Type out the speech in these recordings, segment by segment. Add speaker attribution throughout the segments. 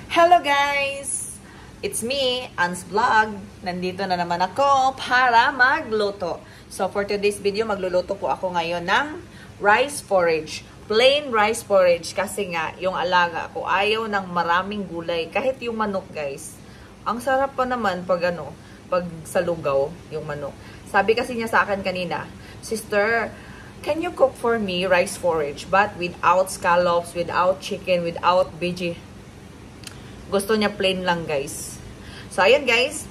Speaker 1: Hello guys! It's me, Ans Vlog. Nandito na naman ako para magluto. So for today's video, magluluto po ako ngayon ng rice porridge. Plain rice porridge kasi nga yung alaga ko ayaw ng maraming gulay. Kahit yung manok guys. Ang sarap pa naman pag pag salugaw yung manok. Sabi kasi niya sa akin kanina, "Sister, can you cook for me rice porridge but without scallops, without chicken, without veggie?" Gusto niya plain lang, guys. So, ayan, guys.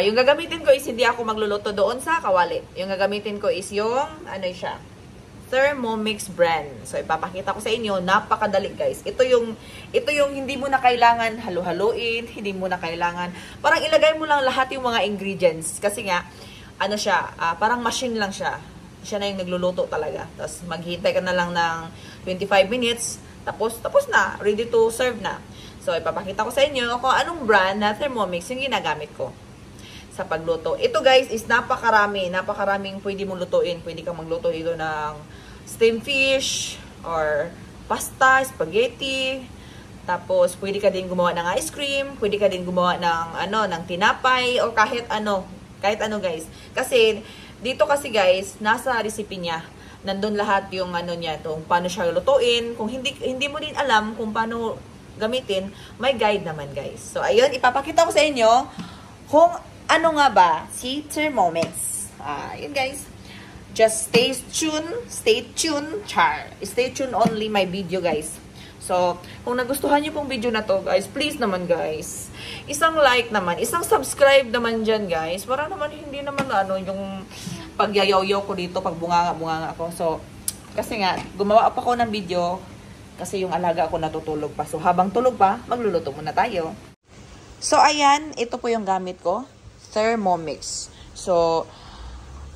Speaker 1: Yung gagamitin ko is hindi ako magluluto doon sa kawali. Yung gagamitin ko is yung, siya, Thermomix brand. So, ipapakita ko sa inyo. Napakadali, guys. Ito yung hindi mo na kailangan halu-haluin. Hindi mo na kailangan. Parang ilagay mo lang lahat yung mga ingredients. Kasi nga, parang machine lang siya. Siya na yung nagluluto talaga. Tapos, maghintay ka na lang ng 25 minutes. Tapos na. Ready to serve na. So, ipapakita ko sa inyo kung anong brand na Thermomix yung ginagamit ko sa pagluto. Ito guys is napakaraming pwede mong lutuin. Pwede kang magluto dito ng steamed fish or pasta, spaghetti. Tapos, pwede ka din gumawa ng ice cream. Pwede ka din gumawa ng tinapay or kahit ano guys. Kasi, dito kasi guys, nasa recipe niya. Nandun lahat yung niya, kung paano siya lutuin. Kung hindi mo din alam kung paano gamitin, may guide naman guys. So, ayun, ipapakita ko sa inyo kung ano nga ba si Thermomix. Yun guys. Just stay tuned, Stay tuned only my video guys. So, kung nagustuhan niyo pong video na to guys, please naman guys, isang like naman, isang subscribe naman dyan guys. Para naman hindi naman yung pagyayaw-yaw ko dito, pag bunganga ako. So, kasi nga, gumawa pa ako ng video kasi yung alaga ako natutulog pa. So, habang tulog pa, magluluto muna tayo. So, ayan. Ito po yung gamit ko. Thermomix. So,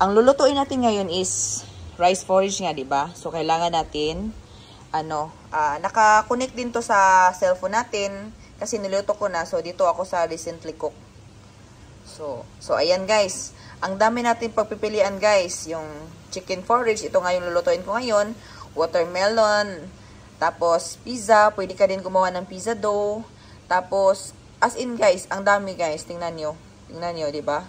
Speaker 1: ang lulutuin natin ngayon is rice porridge nga, diba? So, kailangan natin, naka-connect din to sa cellphone natin. Kasi niluto ko na. So, dito ako sa recently cook. So ayan guys. Ang dami natin pagpipilian guys. Yung chicken porridge. Ito nga yung lulutuin ko ngayon. Watermelon. Tapos, pizza. Pwede ka din gumawa ng pizza dough. Tapos, as in guys, ang dami guys. Tingnan nyo. Tingnan nyo, diba?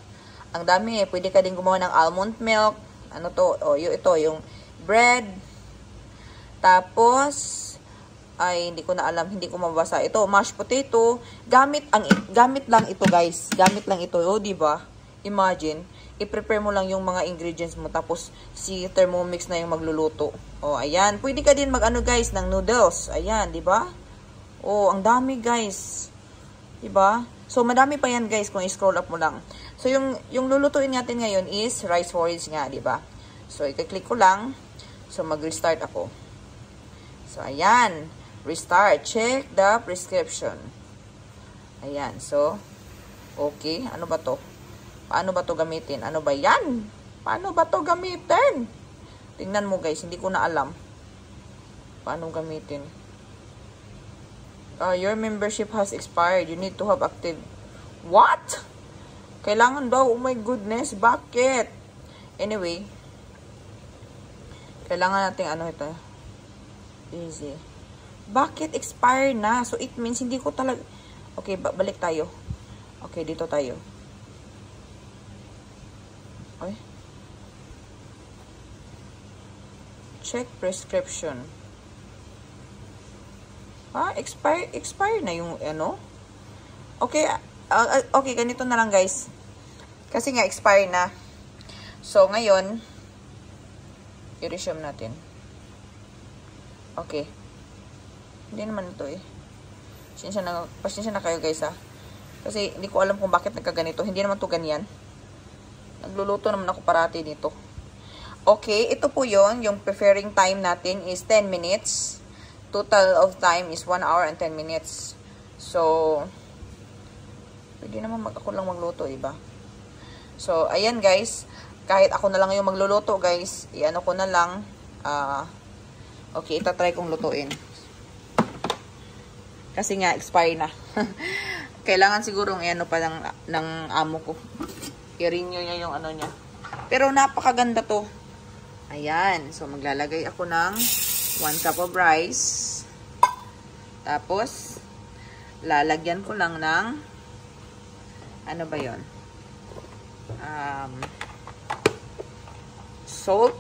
Speaker 1: Ang dami eh. Pwede ka din gumawa ng almond milk. Ano to? Ito, yung bread. Tapos, hindi ko na alam. Hindi ko mabasa. Ito, mashed potato. Gamit lang ito guys. Gamit lang ito. Diba? Imagine. I-prepare mo lang yung mga ingredients mo. Tapos, si Thermomix na yung magluluto. Ayan. Pwede ka din guys, ng noodles. Ayan, di ba? Ang dami, guys. Di ba? So, madami pa yan, guys, kung i-scroll up mo lang. So, yung lulutuin natin ngayon is rice porridge nga, di ba? So, i-click ko lang. So, mag-restart ako. So, ayan. Restart. Check the prescription. Ayan. So, okay. Ano ba to? Paano ba to gamitin? Ano ba yan? Paano ba to gamitin? Tingnan mo guys, hindi ko na alam. Paano gamitin? Your membership has expired. You need to have active. What? Kailangan daw. Oh my goodness. Bakit? Anyway. Kailangan natin ito. Easy. Bakit expire na? So it means hindi ko talaga. Okay, balik tayo. Okay, dito tayo. Okay. Check prescription. Expire na yung Okay, okay, ganito na lang guys. Kasi nga expire na. So ngayon, i-resume natin. Okay. Hindi naman ito eh. Pasensya na kayo guys Kasi hindi ko alam kung bakit nagkaganito. Hindi naman to ganyan. Nagluluto naman ako parati nito. Okay, ito po yon. Yung preferring time natin is 10 minutes. Total of time is 1 hour and 10 minutes. So, pwede naman ako lang magluto, diba? So, ayan guys. Kahit ako na lang yung magluluto guys. I-ano ko na lang. Okay, itatry kong lutuin. Kasi nga, expire na. Kailangan sigurong pa ng amo ko. I-renew niya yung niya. Pero napakaganda to. Ayan. So, maglalagay ako ng 1 cup of rice. Tapos, lalagyan ko lang ng ano ba yon? Salt.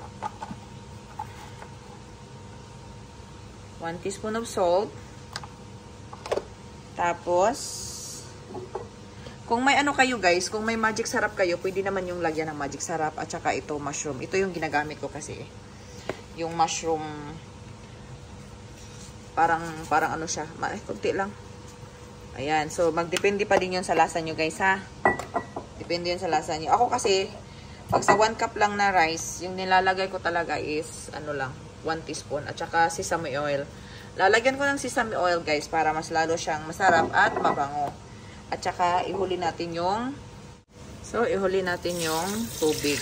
Speaker 1: 1 teaspoon of salt. Tapos, kung may ano kayo guys, kung may magic sarap kayo, pwede naman yung lagyan ng magic sarap at saka ito mushroom. Ito yung ginagamit ko kasi. Yung mushroom, parang ano siya, kunti lang. Ayan, so magdepende pa din yun sa lasa nyo guys ha. Depende yun sa lasa nyo. Ako kasi, pag sa 1 cup lang na rice, yung nilalagay ko talaga is, ano lang, 1 teaspoon at saka sesame oil. Lalagyan ko ng sesame oil guys para mas lalo siyang masarap at mabango. At saka ihuli natin yung tubig.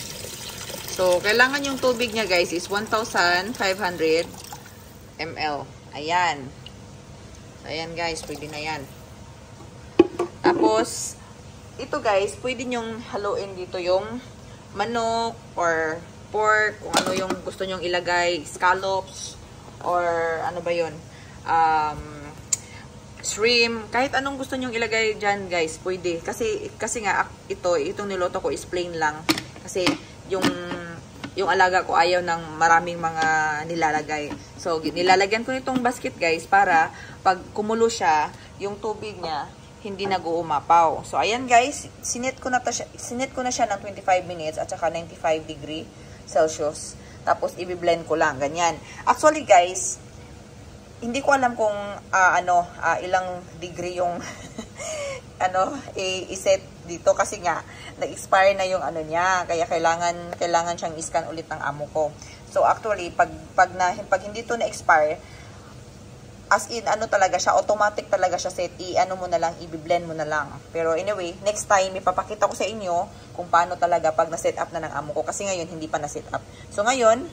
Speaker 1: So kailangan yung tubig niya guys is 1,500 ml. Ayan. So, ayan guys, pwede na yan. Tapos ito guys, pwede nyong haluin dito yung manok or pork, kung ano yung gusto nyong ilagay, scallops, or ano ba yun, shrimp, kahit anong gusto nyong ilagay dyan guys, pwede. Kasi nga, itong niloto ko is plain lang. Kasi yung alaga ko ayaw ng maraming mga nilalagay. So, nilalagyan ko nitong basket guys, para pag kumulo siya, yung tubig niya, hindi nag-uumapaw. So, ayan guys, sinit ko na siya ng 25 minutes at saka 95 degree Celsius. Tapos, i-blend ko lang. Ganyan. Actually, guys, hindi ko alam kung ilang degree yung i-set dito. Kasi nga, nag-expire na yung niya. Kaya, kailangan siyang iscan ulit ng amo ko. So, actually, pag hindi to na-expire, as in, talaga siya, automatic talaga siya set. I-blend mo na lang. Pero anyway, next time, ipapakita ko sa inyo kung paano talaga pag na-set up na ng amo ko. Kasi ngayon, hindi pa na-set up. So ngayon,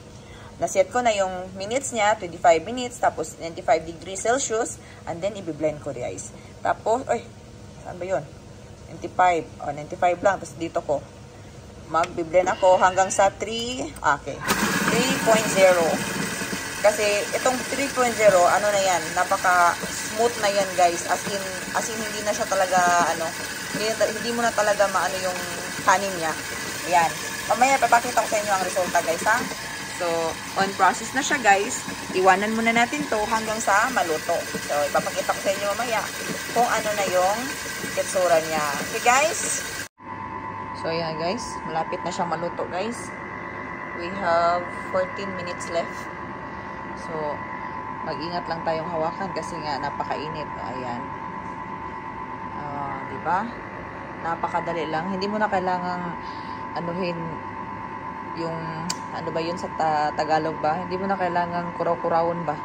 Speaker 1: na-set ko na yung minutes niya, 25 minutes, tapos 95 degrees Celsius, and then i-blend ko guys. Tapos, saan ba yun? 95. 95 lang. Tapos dito ko, mag-blend ako hanggang sa 3.0. Kasi itong 3.0, ano na yan, napaka-smooth na yan guys. As in hindi na siya talaga, hindi mo na talaga maano yung kanin niya. Ayan. Mamaya, papakita ko sa inyo ang resulta guys ha. So, on process na siya guys. Iwanan muna natin to hanggang sa maluto. So, ipapakita ko sa inyo mamaya kung ano na yung itsura niya. Okay guys? So, ayan guys. Malapit na siyang maluto guys. We have 14 minutes left. So, mag-ingat lang tayong hawakan kasi nga napakainit. Ayan. Diba? Napakadali lang. Hindi mo na kailangang anuhin yung, ano ba yun sa Tagalog ba? Hindi mo na kailangang kuraw-kurawon ba?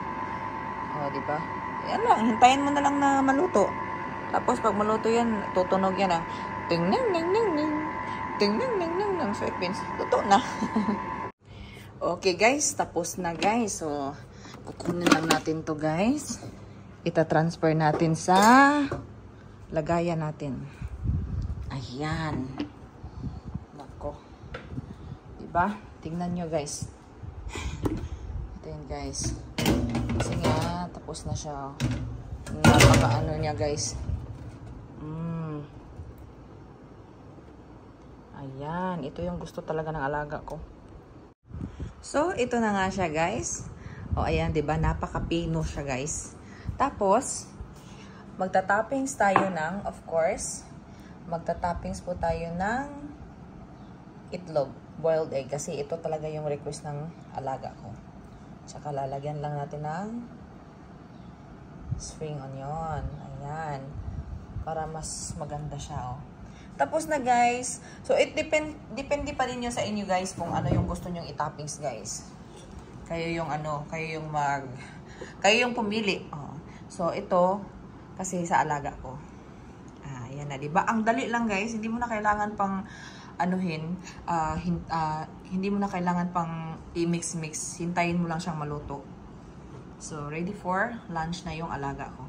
Speaker 1: Diba? Ayan lang. Hintayin mo na lang na maluto. Tapos, pag maluto yan, tutunog yan ting-nang-nang-nang-nang. Ting-nang-nang-nang-nang. So, it means, luto na. Okay guys, tapos na guys. So, kukunin lang natin to guys. Ita-transfer natin sa lagayan natin. Ayan. Nako. Diba? Tingnan nyo guys. Ito yun guys. Kasi nga, tapos na siya. Napaka-ano niya guys. Ayan. Ito yung gusto talaga ng alaga ko. So, ito na nga siya, guys. Ayan, diba? Napaka-pino siya, guys. Tapos, magta-toppings tayo ng, of course, magta-toppings po tayo ng itlog, boiled egg. Kasi ito talaga yung request ng alaga ko. Tsaka lalagyan lang natin ng spring onion. Ayan. Para mas maganda siya, Tapos na guys. So it depende pa rin yun sa inyo guys kung ano yung gusto nyong i-toppings guys. Kayo yung pumili. So ito kasi sa alaga ko. Ayan na, 'di ba? Ang dali lang guys, hindi mo na kailangan pang hindi mo na kailangan pang i-mix. Hintayin mo lang siyang maluto. So ready for lunch na yung alaga ko.